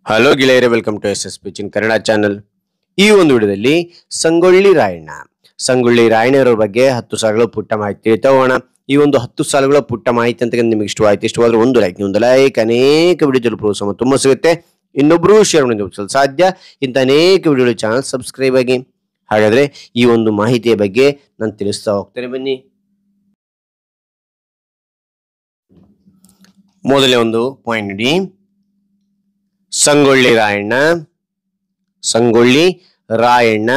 Hello ಗೆಳೆಯರೆ, welcome to SSP Kannada channel. ಈ ಒಂದು ವಿಡಿಯೋದಲ್ಲಿ ಸಂಗೊಳ್ಳಿ ರಾಯಣ್ಣರ ಬಗ್ಗೆ 10 ಸಾಲುಗಳ ಪುಟ್ಟ ಮಾಹಿತಿ ತಗೋಣ. ಈ ಒಂದು 10 ಸಾಲುಗಳ ಪುಟ್ಟ ಮಾಹಿತಿ ಅಂತ ನಿಮಗೆ ಇಷ್ಟವಾದ್ರೆ ಒಂದು ಲೈಕ್, ಅನೇಕ ವಿಡಿಯೋ ಪ್ರೋತ್ಸಾಹ ತುಂಬಾ ಸಿಗುತ್ತೆ. ಇನ್ನೊಬ್ರು ಶೇರ್ ಮಾಡಿ ಸಾಧ್ಯ. ಇಂಥ ಅನೇಕ ವಿಡಿಯೋ ಚಾನಲ್ ಸಬ್ಸ್ಕ್ರೈಬ್ ಆಗಿ. ಹಾಗಾದ್ರೆ ಈ ಒಂದು ಮಾಹಿತಿಯ ಬಗ್ಗೆ ನಾನು ತಿಳಿಸ್ತಾ ಹೋಗ್ತೇನೆ, ಬನ್ನಿ. ಮೊದಲೇ ಒಂದು ಪಾಯಿಂಟ್ ನೋಡಿ. ಸಂಗೊಳ್ಳಿ ರಾಯಣ್ಣ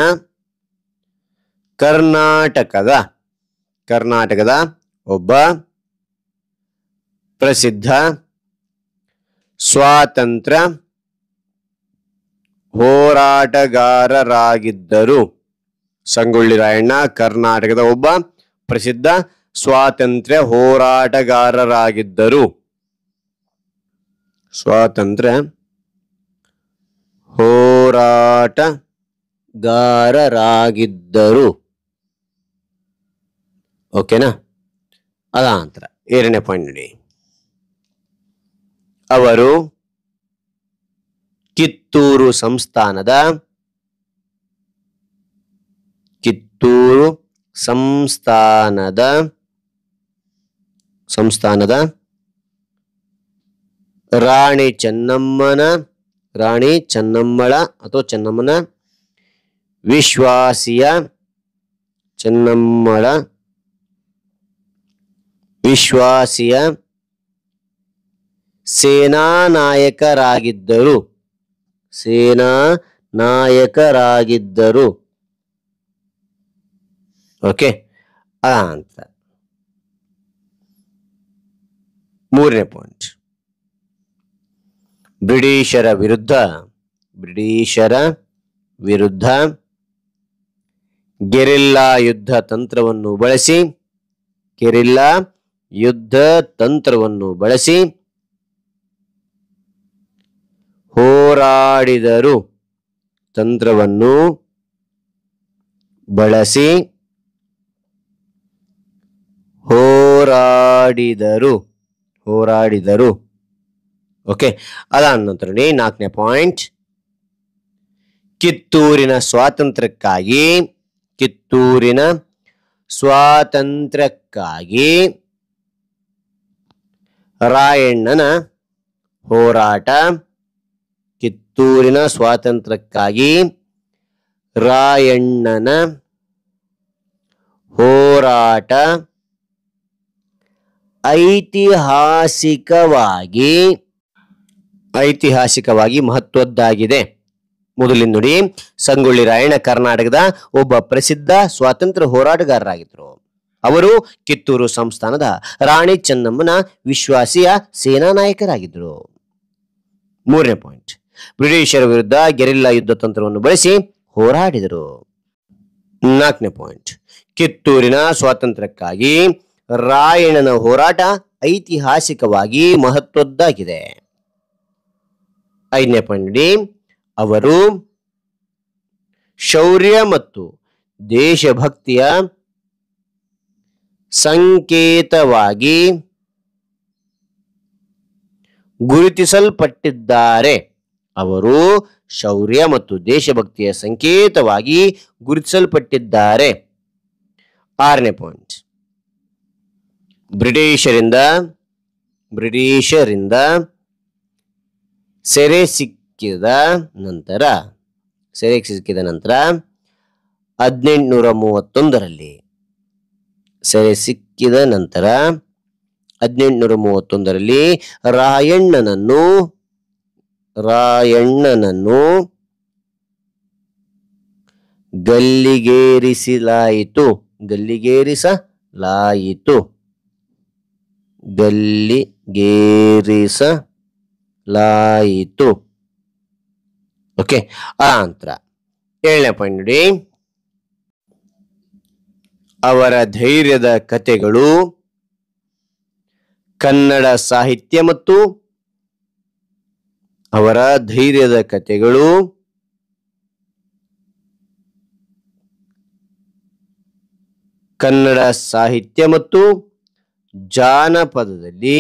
ಕರ್ನಾಟಕದ ಒಬ್ಬ ಪ್ರಸಿದ್ಧ ಸ್ವಾತಂತ್ರ್ಯ ಹೋರಾಟಗಾರರಾಗಿದ್ದರು. ಸಂಗೊಳ್ಳಿ ರಾಯಣ್ಣ ಕರ್ನಾಟಕದ ಒಬ್ಬ ಪ್ರಸಿದ್ಧ ಸ್ವಾತಂತ್ರ್ಯ ಹೋರಾಟಗಾರರಾಗಿದ್ದರು. ಸ್ವಾತಂತ್ರ್ಯ ಹೋರಾಟಗಾರರಾಗಿದ್ದರು. ಓಕೆನಾ? ಅದ ನಂತರ ಎರಡನೇ ಪಾಯಿಂಟ್ ನೋಡಿ. ಅವರು ಕಿತ್ತೂರು ಸಂಸ್ಥಾನದ ರಾಣಿ ಚೆನ್ನಮ್ಮಳ ಅಥವಾ ಚೆನ್ನಮ್ಮನ ವಿಶ್ವಾಸಿಯ ಸೇನಾ ನಾಯಕರಾಗಿದ್ದರು. ಓಕೆ, ಅಂತ ಮೂರನೇ ಪಾಯಿಂಟ್. ಬ್ರಿಟಿಷರ ವಿರುದ್ಧ ಗೆರಿಲ್ಲಾ ಯುದ್ಧ ತಂತ್ರವನ್ನು ಬಳಸಿ ಹೋರಾಡಿದರು. ಓಕೆ, ಅದಾದ ನಂತರ ನಾಲ್ಕನೇ ಪಾಯಿಂಟ್. ಕಿತ್ತೂರಿನ ಸ್ವಾತಂತ್ರ್ಯಕ್ಕಾಗಿ ರಾಯಣ್ಣನ ಹೋರಾಟ ಐತಿಹಾಸಿಕವಾಗಿ ಮಹತ್ವದ್ದಾಗಿದೆ. ಮೊದಲಿನ ನೋಡಿ. ಸಂಗೊಳ್ಳಿ ರಾಯಣ್ಣ ಕರ್ನಾಟಕದ ಒಬ್ಬ ಪ್ರಸಿದ್ಧ ಸ್ವಾತಂತ್ರ್ಯ ಹೋರಾಟಗಾರರಾಗಿದ್ದರು. ಅವರು ಕಿತ್ತೂರು ಸಂಸ್ಥಾನದ ರಾಣಿ ಚೆನ್ನಮ್ಮನ ವಿಶ್ವಾಸಿಯ ಸೇನಾ ನಾಯಕರಾಗಿದ್ದರು. ಮೂರನೇ ಪಾಯಿಂಟ್. ಬ್ರಿಟಿಷರ ವಿರುದ್ಧ ಗೆರಿಲ್ಲಾ ಯುದ್ಧ ತಂತ್ರವನ್ನು ಬಳಸಿ ಹೋರಾಡಿದರು. ನಾಲ್ಕನೇ ಪಾಯಿಂಟ್. ಕಿತ್ತೂರಿನ ಸ್ವಾತಂತ್ರ್ಯಕ್ಕಾಗಿ ರಾಯಣ್ಣನ ಹೋರಾಟ ಐತಿಹಾಸಿಕವಾಗಿ ಮಹತ್ವದ್ದಾಗಿದೆ. ಐದನೇ ಪಾಯಿಂಟ್ ನೋಡಿ. ಅವರು ಶೌರ್ಯ ಮತ್ತು ದೇಶಭಕ್ತಿಯ ಸಂಕೇತವಾಗಿ ಗುರುತಿಸಲ್ಪಟ್ಟಿದ್ದಾರೆ. ಆರನೇ ಪಾಯಿಂಟ್. ಬ್ರಿಟಿಷರಿಂದ ಸೆರೆ ಸಿಕ್ಕಿದ ನಂತರ 1831ರಲ್ಲಿ ರಾಯಣ್ಣನನ್ನು ಗಲ್ಲಿಗೇರಿಸಲಾಯಿತು. ಓಕೆ, ಆ ನಂತರ ಏಳನೇ ಪಾಯಿಂಟ್ ನೋಡಿ. ಅವರ ಧೈರ್ಯದ ಕಥೆಗಳು ಕನ್ನಡ ಸಾಹಿತ್ಯ ಮತ್ತು ಜಾನಪದದಲ್ಲಿ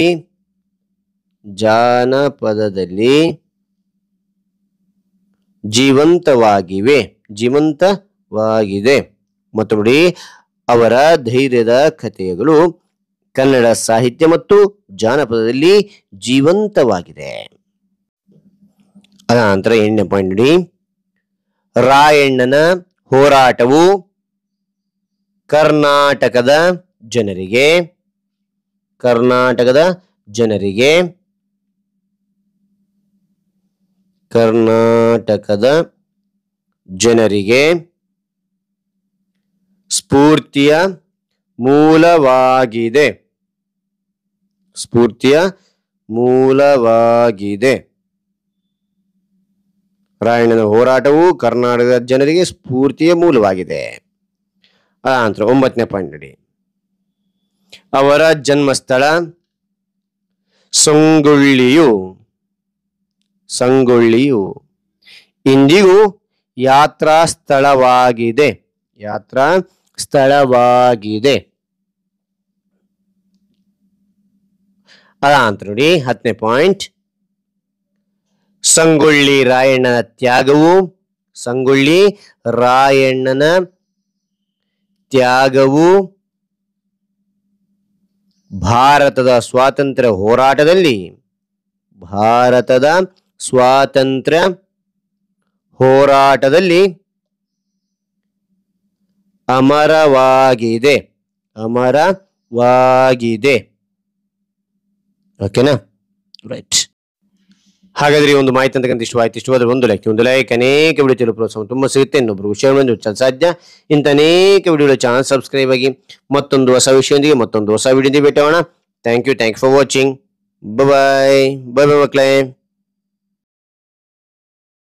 ಜೀವಂತವಾಗಿವೆ, ಜೀವಂತವಾಗಿದೆ. ಮತ್ತು ನೋಡಿ, ಅವರ ಧೈರ್ಯದ ಕಥೆಗಳು ಕನ್ನಡ ಸಾಹಿತ್ಯ ಮತ್ತು ಜಾನಪದದಲ್ಲಿ ಜೀವಂತವಾಗಿದೆ. ಅದ ನಂತರ 8ನೇ ಪಾಯಿಂಟ್ ನೋಡಿ, ರಾಯಣ್ಣನ ಹೋರಾಟವು ಕರ್ನಾಟಕದ ಜನರಿಗೆ ಸ್ಫೂರ್ತಿಯ ಮೂಲವಾಗಿದೆ. ರಾಯಣ್ಣನ ಹೋರಾಟವು ಕರ್ನಾಟಕದ ಜನರಿಗೆ ಸ್ಫೂರ್ತಿಯ ಮೂಲವಾಗಿದೆ. ನಂತರ 9ನೇ ಪಾಯಿಂಟ್ ನೋಡಿ, ಅವರ ಜನ್ಮಸ್ಥಳ ಸಂಗೊಳ್ಳಿಯು ಇಂದಿಗೂ ಯಾತ್ರಾ ಸ್ಥಳವಾಗಿದೆ. ನಂತರ ನೋಡಿ 10ನೇ ಪಾಯಿಂಟ್, ಸಂಗೊಳ್ಳಿ ರಾಯಣ್ಣನ ತ್ಯಾಗವು ಭಾರತದ ಸ್ವಾತಂತ್ರ್ಯ ಹೋರಾಟದಲ್ಲಿ ಅಮರವಾಗಿದೆ. ಓಕೆನಾ? ರೈಟ್. ಹಾಗಾದ್ರೆ ಈ ಒಂದು ಮಾಹಿತಿ ಅಂತಕ್ಕಂಥ ಇಷ್ಟವಾದ್ರೆ ಒಂದು ಲೈಕ್, ಅನೇಕ ವಿಡಿಯೋ ಪ್ರೋತ್ಸಾಹ ತುಂಬಾ ಸಿಗುತ್ತೆ. ಇನ್ನೊಬ್ರು ಶೇರ್ ಮಾಡಿ ಸಾಧ್ಯ. ಇಂಥ ಅನೇಕ ವಿಡಿಯೋಗಳ ಚಾನಲ್ ಸಬ್ಸ್ಕ್ರೈಬ್ ಆಗಿ ಮತ್ತೊಂದು ಹೊಸ ವಿಷಯದೊಂದಿಗೆ ಮತ್ತೊಂದು ಹೊಸ ವಿಡಿಯೋದಲ್ಲಿ ಭೇಟಿ ಆಗೋಣ. Thank you for watching. Bye ಮಕ್ಕಳೇ.